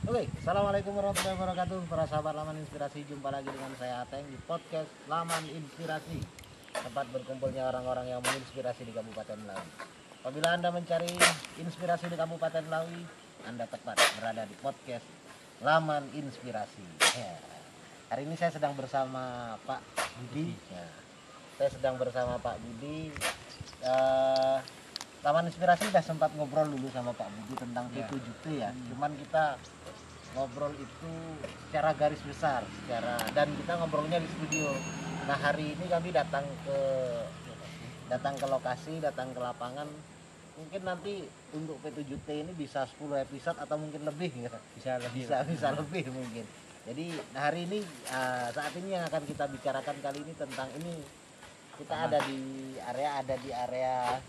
Oke, assalamualaikum warahmatullahi wabarakatuh. Para sahabat Laman Inspirasi, jumpa lagi dengan saya Ateng di podcast Laman Inspirasi, tempat berkumpulnya orang-orang yang menginspirasi di Kabupaten Melawi. Apabila Anda mencari inspirasi di Kabupaten Melawi, Anda tepat berada di podcast Laman Inspirasi. Ya. Hari ini saya sedang bersama Pak Budi. Ya. Saya sedang bersama Pak Budi. Taman Inspirasi sudah sempat ngobrol dulu sama Pak Budi tentang P7T ya. Cuman kita ngobrol itu secara garis besar, dan kita ngobrolnya di studio. Nah, hari ini kami datang ke lokasi, datang ke lapangan. Mungkin nanti untuk P7T ini bisa 10 episode atau mungkin lebih ya. Bisa lebih mungkin. Jadi hari ini saat ini yang akan kita bicarakan kali ini tentang ini. Kita ada di area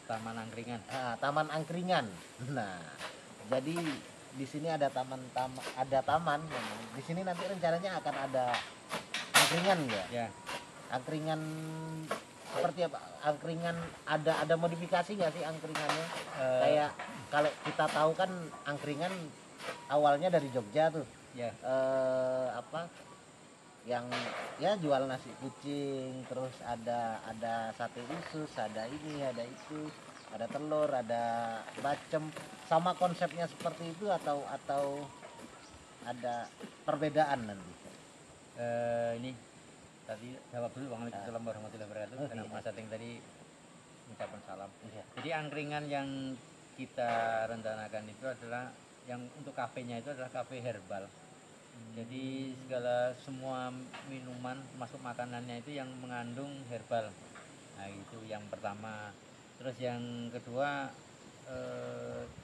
Taman Angkringan. Taman Angkringan. Nah, jadi di sini ada taman. Di sini nanti rencananya akan ada angkringan ya. Ya. Angkringan seperti apa? Angkringan ada modifikasi nggak sih angkringannya? Kayak kalau kita tahu kan angkringan awalnya dari Jogja tuh. Ya. Yang ya jual nasi kucing, terus ada sate usus, ada ini, ada itu, ada telur, ada bacem. Sama konsepnya seperti itu atau ada perbedaan nanti? Ini tadi jawab dulu. Waalaikumsalam warahmatullahi wabarakatuh. Karena Mas Ateng tadi mengucapkan salam. Iya. Jadi angkringan yang kita rencanakan itu adalah yang untuk kafenya itu adalah kafe herbal. Jadi semua minuman termasuk makanannya itu yang mengandung herbal. Nah, itu yang pertama. Terus yang kedua,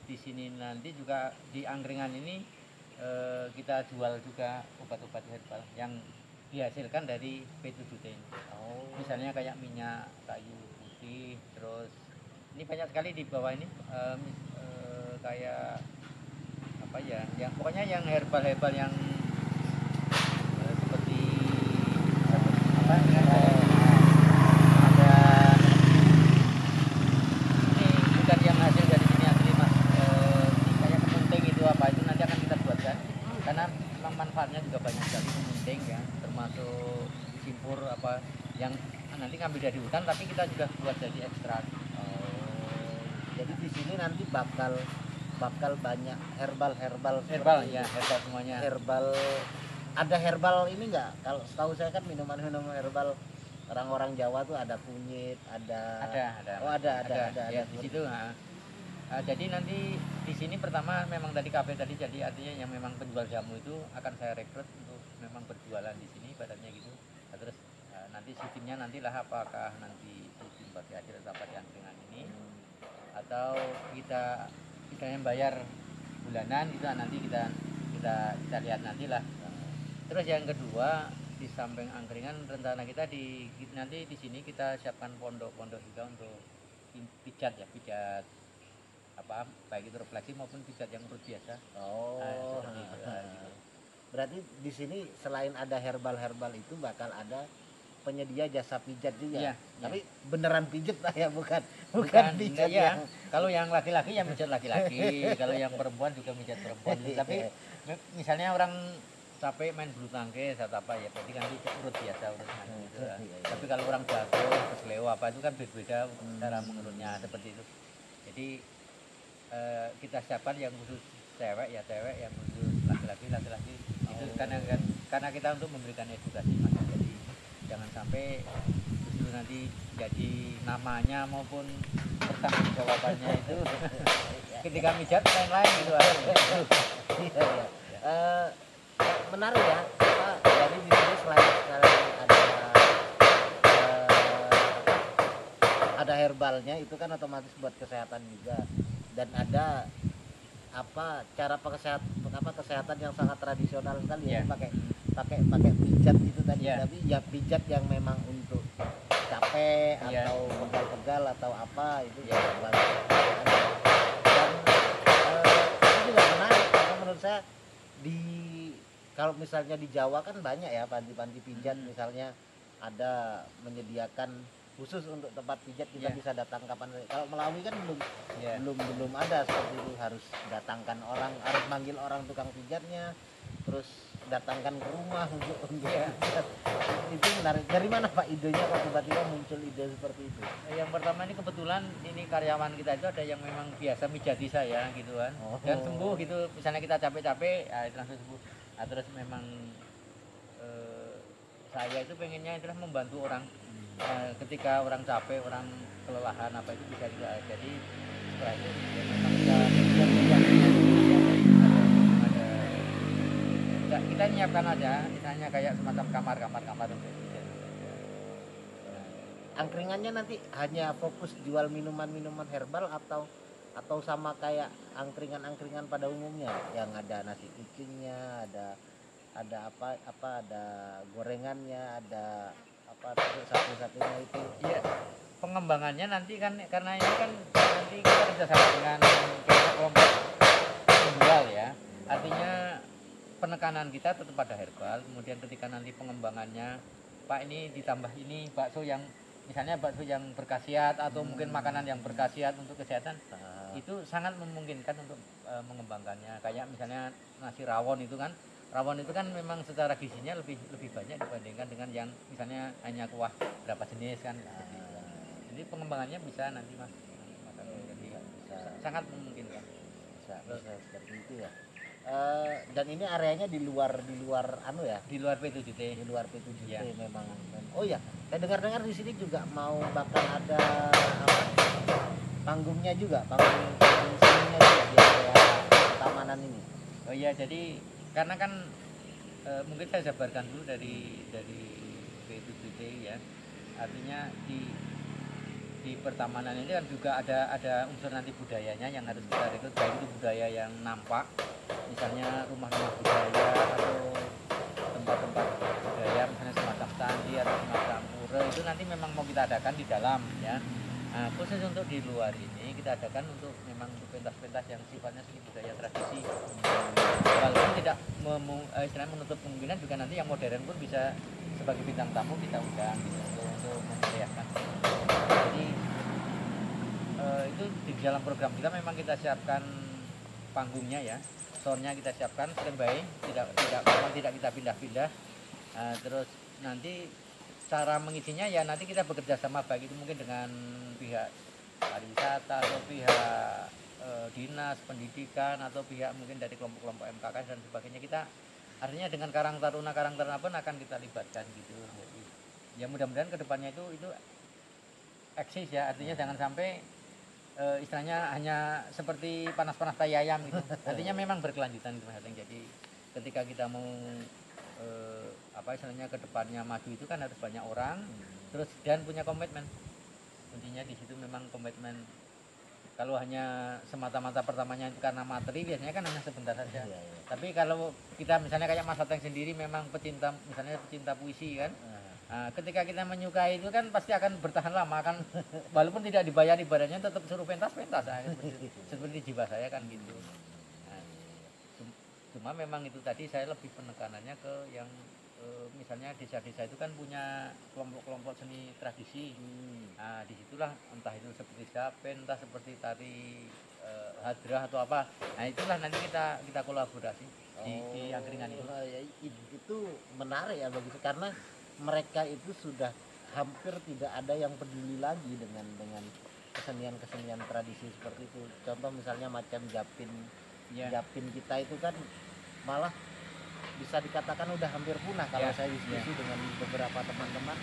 di sini nanti juga di angkringan ini kita jual juga obat-obat herbal yang dihasilkan dari P7T ini. Misalnya kayak minyak kayu putih, terus ini banyak sekali di bawah ini, kayak apa ya, yang pokoknya yang herbal yang seperti apa ya, ada ini bukan yang hasil dari sini asli Mas, kayak kemunting itu apa itu nanti akan kita buatkan karena memang manfaatnya juga banyak sekali. Kemunting ya, termasuk simpur apa yang nanti ngambil dari hutan tapi kita juga buat jadi ekstrak. Jadi di sini nanti bakal banyak herbal Ya, herbal semuanya. Ada herbal ini enggak? Kalau setahu saya kan minuman herbal orang-orang Jawa tuh ada kunyit, ada. Oh, ada Ya, di situ. Jadi nanti di sini pertama memang tadi kafe tadi, jadi artinya yang memang penjual jamu itu akan saya rekrut untuk memang berjualan di sini badannya gitu. Nah, terus nanti sistemnya nantilah apakah nanti itu dibagi hasil dapat di angkringan ini atau kita yang bayar bulanan itu nanti kita lihat nantilah. Terus yang kedua, di samping angkringan rencana kita nanti di sini kita siapkan pondok juga untuk pijat apa baik itu refleksi maupun pijat yang perut biasa. Seperti itu, gitu. Berarti di sini selain ada herbal itu bakal ada penyedia jasa pijat juga. Iya, Tapi beneran pijat lah ya, bukan pijat ya. yang Kalau yang laki-laki ya pijat laki-laki, kalau yang perempuan juga pijat perempuan. Tapi misalnya orang capek main bulu tangkis atau apa ya, berarti kan urut biasa urutnya gitu. Tapi kalau orang jago kesleo apa itu kan berbeda cara mengurutnya seperti itu. Jadi kita siapkan yang khusus cewek, yang khusus laki-laki itu karena kita untuk memberikan edukasi Mas. Jadi jangan sampai justru nanti jadi namanya maupun pertanggungjawabannya itu ketika mijat lain-lain gitu. Menarik ya. Jadi di sini selain ada herbalnya itu kan otomatis buat kesehatan juga, dan ada cara kesehatan yang sangat tradisional sekali ya, pakai pijat itu tadi. Tapi ya pijat yang memang untuk capek atau pegal-pegal atau apa itu ya bagus. Dan itu juga menarik karena menurut saya kalau misalnya di Jawa kan banyak ya panti-panti pijat, misalnya ada menyediakan khusus untuk tempat pijat kita Iya. bisa datang kapan saja. Kalau Melawi kan Iya. belum ada seperti itu, harus datangkan orang, harus manggil orang tukang pijatnya, terus datangkan ke rumah untuk Iya. pijat. Itu menarik. Dari mana Pak idenya kok tiba-tiba muncul ide seperti itu? Yang pertama ini kebetulan ini karyawan kita itu ada yang memang biasa mijati saya gitu kan, Oh. dan sembuh gitu. Misalnya kita capek-capek, ya itu langsung sembuh. Nah, terus memang saya itu pengennya itulah membantu orang. Ketika orang capek, orang kelelahan apa itu bisa juga. Jadi setelah itu ya memang kita nyiapkan aja, misalnya kayak semacam kamar untuk pijat. Angkringannya nanti hanya fokus jual minuman-minuman herbal atau sama kayak angkringan-angkringan pada umumnya yang ada nasi kucingnya, ada apa ada gorengannya, ada apa satu-satunya itu. Iya, pengembangannya nanti kan karena ini kan nanti kita kerjasama dengan kelompok penjual ya. Artinya penekanan kita tetap pada herbal. Kemudian ketika nanti pengembangannya, Pak ini ditambah ini bakso yang misalnya bakso yang berkhasiat atau mungkin makanan yang berkhasiat untuk kesehatan, itu sangat memungkinkan untuk mengembangkannya. Kayak misalnya nasi rawon itu kan. Rawon itu kan memang secara gizinya lebih banyak dibandingkan dengan yang misalnya hanya kuah berapa jenis kan. Jadi pengembangannya bisa nanti Mas. Jadi sangat memungkinkan. Bisa seperti itu ya. Dan ini areanya di luar anu ya, Di luar P7T. di luar P7T Ya. memang. Oh ya, saya dengar-dengar di sini juga mau bakal ada apa, panggungnya juga, panggung seninya juga di area Tamanan ini. Oh iya, jadi karena kan mungkin saya jabarkan dulu dari P7T ya. Artinya di pertamanan ini kan juga ada unsur nanti budayanya yang harus kita rekrut, baik itu budaya yang nampak, misalnya rumah-rumah budaya atau tempat-tempat budaya misalnya semacam candi atau semacam pura, itu nanti memang mau kita adakan di dalam ya. Nah, khusus untuk di luar ini kita adakan untuk memang untuk pentas-pentas yang sifatnya seni budaya tradisi. Walaupun tidak istilahnya menutup kemungkinan juga nanti yang modern pun bisa sebagai bintang tamu kita undang gitu, untuk memeriahkan. Jadi itu di dalam program kita memang kita siapkan panggungnya ya, soundnya kita siapkan standby, tidak kita pindah-pindah. Terus nanti cara mengisinya ya nanti kita bekerja sama, baik itu mungkin dengan pihak pariwisata atau pihak dinas pendidikan atau pihak mungkin dari kelompok-kelompok MKK dan sebagainya. Kita artinya dengan karang taruna pun akan kita libatkan gitu. Jadi ya mudah-mudahan kedepannya itu eksis ya, artinya jangan sampai istilahnya hanya seperti panas-panas tai ayam gitu. Artinya memang berkelanjutan gitu Mas Ateng. Jadi ketika kita mau apa istilahnya kedepannya maju itu kan harus banyak orang, terus dan punya komitmen. Intinya di situ memang komitmen. Kalau hanya semata-mata pertamanya itu karena materi biasanya kan hanya sebentar saja. Iya. Tapi kalau kita misalnya kayak Mas Ateng sendiri memang pecinta, misalnya pecinta puisi kan. Nah, ketika kita menyukai itu kan pasti akan bertahan lama kan, walaupun tidak dibayar ibaratnya tetap suruh pentas-pentas. Nah, seperti jiwa saya kan gitu. Nah, cuma memang itu tadi saya lebih penekanannya ke yang misalnya desa-desa itu kan punya kelompok-kelompok seni tradisi. Nah, disitulah entah itu seperti japen, entah seperti tari hadrah atau apa. Nah, itulah nanti kita kolaborasi di angkringan itu. Ya, itu menarik ya begitu, karena mereka itu sudah hampir tidak ada yang peduli lagi dengan kesenian tradisi seperti itu. Contoh misalnya macam japin. Ya. Japin kita itu kan malah bisa dikatakan udah hampir punah kalau saya diskusi dengan beberapa teman-teman.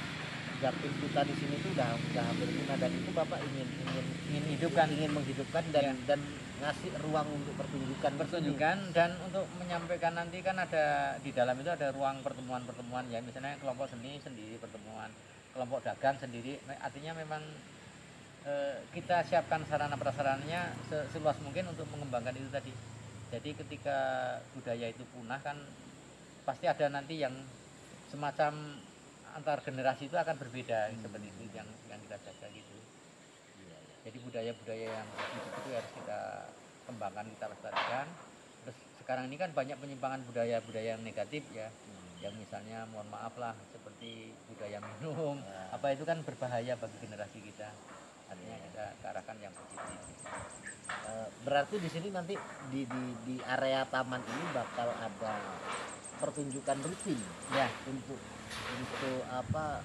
Japin kita di sini tuh udah hampir punah, dan itu Bapak ingin menghidupkan dan ngasih ruang untuk pertunjukan dan untuk menyampaikan nanti kan ada di dalam itu ada ruang pertemuan ya, misalnya kelompok seni sendiri pertemuan, kelompok dagang sendiri. Artinya memang kita siapkan sarana prasarananya seluas mungkin untuk mengembangkan itu tadi. Jadi ketika budaya itu punah kan pasti ada nanti yang semacam antar generasi itu akan berbeda, seperti itu yang kita jaga gitu. Jadi budaya-budaya yang itu harus kita kembangkan, kita lestarikan. Terus sekarang ini kan banyak penyimpangan budaya yang negatif ya. yang misalnya mohon maaf lah seperti budaya minum Ya. apa itu kan berbahaya bagi generasi kita, artinya kita ke arahkan yang positif. Berarti di sini nanti di area taman ini bakal ada pertunjukan rutin Ya, untuk apa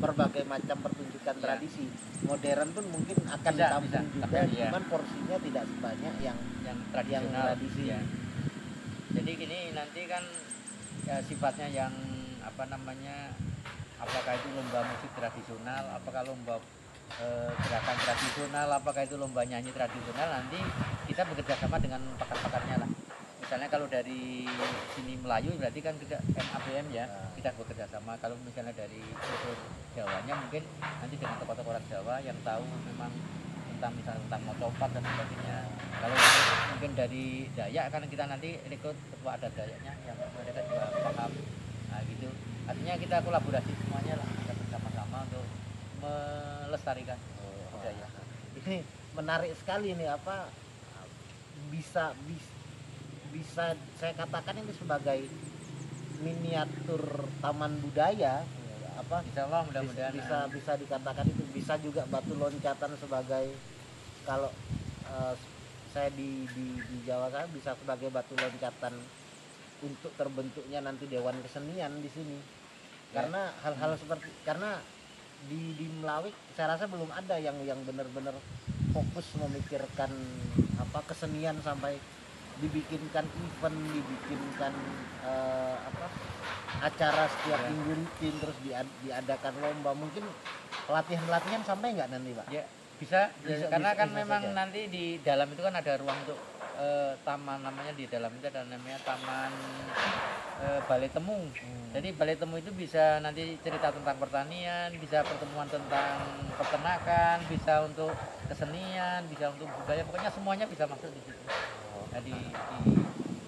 berbagai macam pertunjukan Ya. tradisi modern pun mungkin akan Bisa, ditampung bisa. juga, Tapi, ya. cuman porsinya tidak sebanyak yang yang tradisional. tradisi. Ya. Jadi gini nanti kan ya, sifatnya yang apa namanya, apakah itu lomba musik tradisional, apakah lomba gerakan tradisional, apakah itu lomba nyanyi tradisional, nanti kita bekerja sama dengan pakar-pakarnya lah. Misalnya kalau dari sini Melayu berarti kan kita MABM ya, kita bekerja sama. Kalau misalnya dari unsur Jawanya mungkin nanti dengan tokoh-tokoh orang Jawa yang tahu memang tentang misalnya tentang mocopat dan sebagainya. Kalau mungkin dari Dayak kan kita nanti rekrut ketua adat Dayaknya yang mereka juga paham. Nah gitu. Artinya kita kolaborasi semuanya lah, kita bersama-sama untuk melestarikan budaya. Ini menarik sekali nih, apa bisa saya katakan ini sebagai miniatur taman budaya, apa Insya Allah mudah-mudahan bisa dikatakan itu. Bisa juga batu loncatan sebagai, kalau saya di Jawa kan bisa sebagai batu loncatan untuk terbentuknya nanti dewan kesenian di sini. Karena hal-hal seperti, karena di Melawik saya rasa belum ada yang benar-benar fokus memikirkan apa kesenian sampai dibikinkan event, dibikinkan apa acara setiap minggu rutin, terus diadakan lomba. Mungkin pelatihan sampai nggak nanti Pak? ya bisa, karena kan bisa memang saja. nanti di dalam itu kan ada ruang untuk taman, namanya di dalam itu ada namanya taman balai temu. Jadi balai temu itu bisa nanti cerita tentang pertanian, bisa pertemuan tentang peternakan, bisa untuk kesenian, bisa untuk budaya, pokoknya semuanya bisa masuk di situ. Nah,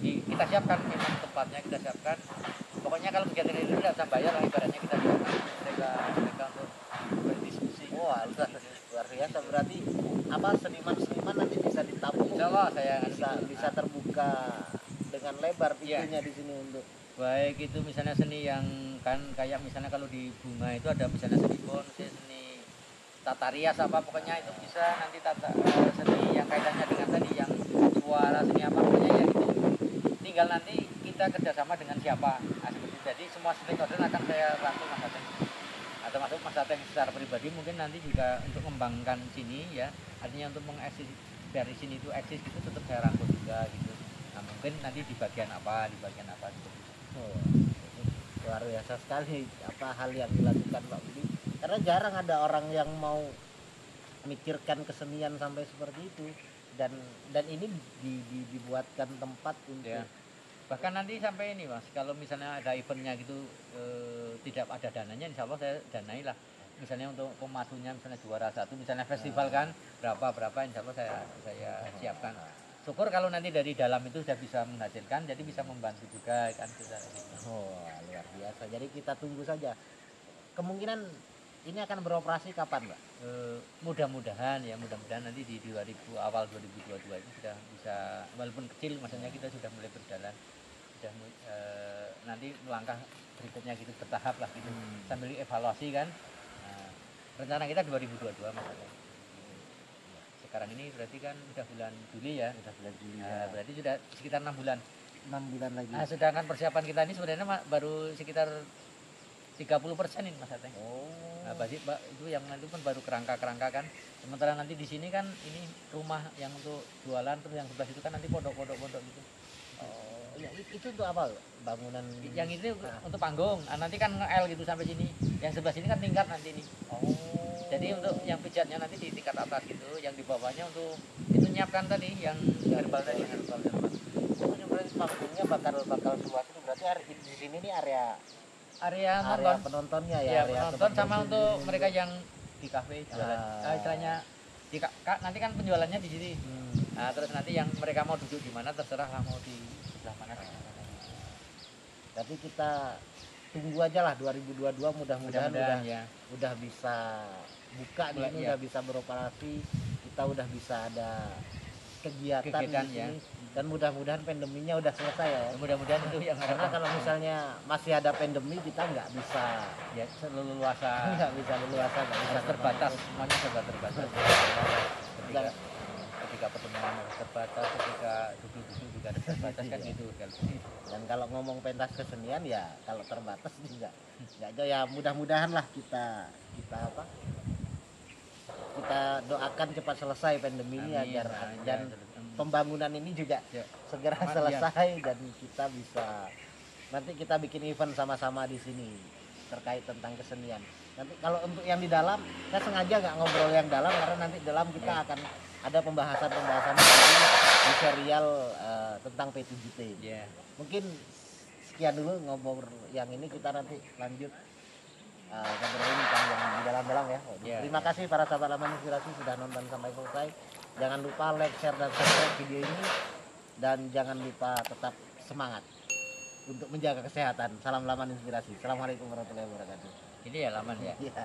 kita siapkan memang tempatnya, kita siapkan. Pokoknya kalau kegiatan itu tidak usah bayar lah, ibaratnya kita siapkan mereka untuk berdiskusi. Wah, luar biasa. Berarti apa seniman nanti bisa ditampung. Insya Allah saya bisa terbuka dengan lebar pintunya di sini untuk baik itu misalnya seni yang kan kayak misalnya kalau di bunga itu ada misalnya seni bonsai, seni tata rias apa, pokoknya itu bisa nanti seni yang kaitannya dengan tadi yang suara, seni apa, pokoknya ya gitu. Tinggal nanti kita kerjasama dengan siapa. Nah, jadi semua stakeholder akan saya rangkul Mas Ateng, atau masuk Mas Ateng secara pribadi mungkin nanti juga untuk mengembangkan sini ya, artinya untuk mengeksis dari sini itu eksis gitu tetap saya rangkul juga gitu. Nah mungkin nanti di bagian apa gitu. Luar biasa sekali apa hal yang dilakukan Pak Budi, karena jarang ada orang yang mau mikirkan kesenian sampai seperti itu, dan ini dibuatkan tempat untuk bahkan nanti sampai ini Mas, kalau misalnya ada eventnya gitu tidak ada dananya, insya Allah saya danai lah. Misalnya untuk pemasunya misalnya juara 1, misalnya festival kan berapa insya Allah saya siapkan. Syukur kalau nanti dari dalam itu sudah bisa menghasilkan, jadi bisa membantu juga kan. Luar biasa. Jadi kita tunggu saja. Kemungkinan ini akan beroperasi kapan Pak? Mudah-mudahan nanti di awal 2022 itu sudah bisa, walaupun kecil maksudnya kita sudah mulai berjalan, sudah nanti melangkah berikutnya gitu, bertahap lah gitu, sambil evaluasi kan. Rencana kita 2022 maksudnya. Sekarang ini berarti kan sudah bulan Juli ya. Berarti sudah sekitar 6 bulan. 6 bulan lagi. Nah, sedangkan persiapan kita ini sebenarnya baru sekitar 30% ini Mas Ateng. Nah, itu yang itu kan baru kerangka kan. Sementara nanti di sini kan ini rumah yang untuk jualan, terus yang sebelah itu kan nanti pondok gitu. Itu untuk apa? Bangunan yang itu untuk panggung. Nah, nanti kan nge-L gitu sampai sini. Yang sebelah sini kan tingkat nanti nih. Jadi untuk yang pijatnya nanti di tingkat atas gitu, yang di bawahnya untuk itu nyiapkan tadi yang herbal tadi. Ini berarti panggungnya bakal luas itu, berarti di sini nih area penontonnya ya. Area penonton sama untuk mereka yang di kafe jualan. Istilahnya nanti kan penjualannya di sini. Nah, terus nanti yang mereka mau duduk di mana terserah lah, mau di sebelah mana. Tapi kita tunggu aja lah 2022, mudah-mudahan udah bisa buka di sini, udah bisa beroperasi, kita udah bisa ada kegiatan di sini. dan mudah-mudahan pandeminya udah selesai ya. Mudah-mudahan itu yang Karena kalau misalnya masih ada pandemi kita nggak bisa ya leluasa nggak bisa leluasa, nggak bisa harus terbatas, semuanya serba terbatas. Ketika Dan- ketika pertemuan harus terbatas, ketika duduk-duduk juga harus terbatas kan gitu kan. Dan kalau ngomong pentas kesenian ya kalau terbatas juga nggak jauh ya, mudah-mudahan lah kita apa, kita doakan cepat selesai pandemi ini Amin, agar amin, dan ya, pembangunan ini juga ya. segera Aman, selesai dan kita bisa nanti kita bikin event sama-sama di sini terkait tentang kesenian. Nanti kalau untuk yang di dalam saya sengaja nggak ngobrol yang dalam karena nanti dalam kita Ya. akan ada pembahasan di serial tentang P7T. Ya. Mungkin sekian dulu ngobrol yang ini, kita nanti lanjut ngobrolin tentang yang di dalam-dalam ya. Ya, Terima ya. kasih para sahabat Laman Inspirasi sudah nonton sampai selesai. Jangan lupa like, share, dan subscribe video ini, dan jangan lupa tetap semangat untuk menjaga kesehatan. Salam Laman Inspirasi. Assalamualaikum warahmatullahi wabarakatuh. Ini ya laman ya. Iya.